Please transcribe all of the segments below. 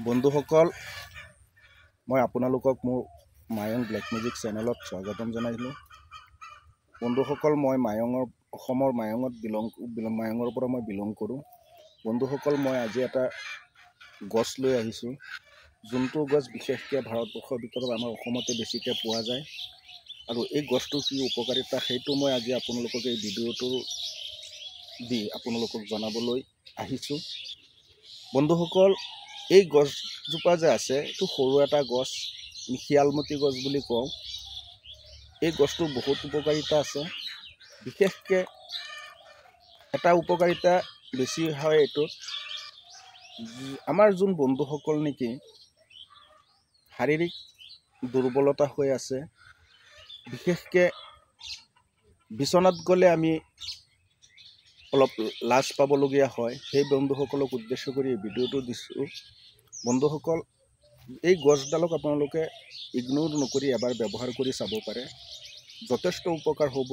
বন্ধুসকল, মই আপোনালোকক মোৰ মায়ং ব্লেক মিউজিক চেনেলত স্বাগতম জনাইছিলোঁ। বন্ধুসকল, মই অসমৰ মায়ঙৰ পৰা মই বিলং কৰোঁ। বন্ধুসকল, মই আজি এটা গছ লৈ আহিছোঁ, যোনটো গছ বিশেষকৈ ভাৰতবৰ্ষৰ ভিতৰত আমাৰ অসমতে বেছিকৈ পোৱা যায়। আৰু এই গছটোৰ কি উপকাৰিতা সেইটো মই আজি আপোনালোকক এই ভিডিঅ'টো দি আপোনালোকক জনাবলৈ আহিছোঁ। বন্ধুসকল, এই গছজোপা যে আছে, এইটো সৰু এটা গছ, শিয়ালমতি গছ বুলি কওঁ। এই গছটোৰ বহুত উপকাৰিতা আছে। বিশেষকৈ এটা উপকাৰিতা বেছি হয় এইটোত, আমাৰ যোন বন্ধুসকল নেকি শাৰীৰিক দুৰ্বলতা হৈ আছে, বিশেষকৈ বিচনাত গ'লে আমি অলপ লাজ পাবলগীয়া হয়, সেই বন্ধুসকলক উদ্দেশ্য কৰি এই ভিডিঅ'টো দিছোঁ। বন্ধুসকল, এই গছডালক আপোনালোকে ইগনোৰ নকৰি এবাৰ ব্যৱহাৰ কৰি চাব পাৰে, যথেষ্ট উপকাৰ হ'ব।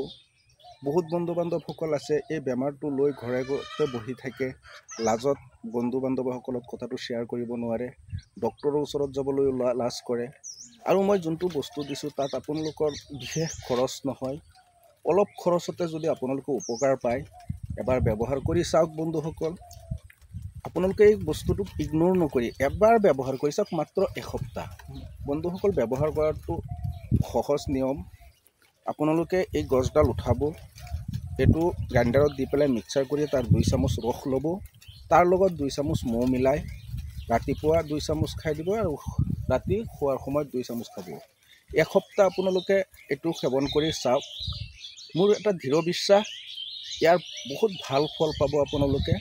বহুত বন্ধু বান্ধৱসকল আছে এই বেমাৰটো লৈ ঘৰে ঘৰতে বহি থাকে, লাজত বন্ধু বান্ধৱসকলক কথাটো শ্বেয়াৰ কৰিব নোৱাৰে, ডক্তৰৰ ওচৰত যাবলৈ লাজ কৰে। আৰু মই যোনটো বস্তু দিছোঁ তাত আপোনালোকৰ বিশেষ খৰচ নহয়, অলপ খৰচতে যদি আপোনালোকে উপকাৰ পায়, এবাৰ ব্যৱহাৰ কৰি চাওক। বন্ধুসকল, আপোনালোকে এই বস্তুটোক ইগনোৰ নকৰি এবাৰ ব্যৱহাৰ কৰি চাওক, মাত্ৰ এসপ্তাহ। বন্ধুসকল, ব্যৱহাৰ কৰাটো সহজ নিয়ম। আপোনালোকে এই গছডাল উঠাব, এইটো গ্ৰাইণ্ডাৰত দি পেলাই মিক্সাৰ কৰি তাৰ 2 চামুচ ৰস ল'ব, তাৰ লগত 2 চামুচ মৌ মিলাই ৰাতিপুৱা 2 চামুচ খাই দিব আৰু ৰাতি শোৱাৰ সময়ত 2 চামুচ খাব। এসপ্তাহ আপোনালোকে এইটো সেৱন কৰি চাওক। মোৰ এটা দৃঢ় বিশ্বাস, ইয়াৰ বহুত ভাল ফল পাব আপোনালোকে।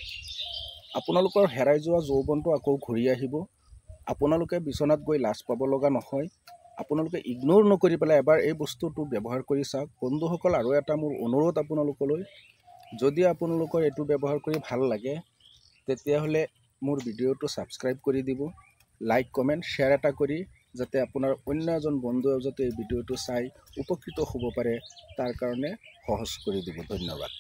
আপোনালোকৰ হেৰাই যোৱা যৌৱনটো আকৌ ঘূৰি আহিব। আপোনালোকে বিচনাত গৈ লাজ পাব লগা নহয়। আপোনালোকে ইগনোৰ নকৰি পেলাই এবাৰ এই বস্তুটো ব্যৱহাৰ কৰি চাওক। বন্ধুসকল, আৰু এটা মোৰ অনুৰোধ আপোনালোকলৈ, যদি আপোনালোকৰ এইটো ব্যৱহাৰ কৰি ভাল লাগে, তেতিয়াহ'লে মোৰ ভিডিঅ'টো ছাবস্ক্ৰাইব কৰি দিব, লাইক কমেণ্ট শ্বেয়াৰ এটা কৰি, যাতে আপোনাৰ অন্য এজন বন্ধুৱেও যাতে এই ভিডিঅ'টো চাই উপকৃত হ'ব পাৰে, তাৰ কাৰণে সহজ কৰি দিব। ধন্যবাদ।